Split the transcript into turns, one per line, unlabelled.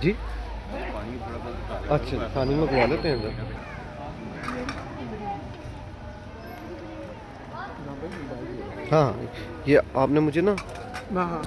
जी
पानी थोड़ा सा
अच्छा, पानी में घुमा लेते हैं अंदर। हाँ, ये आपने मुझे ना
हाँ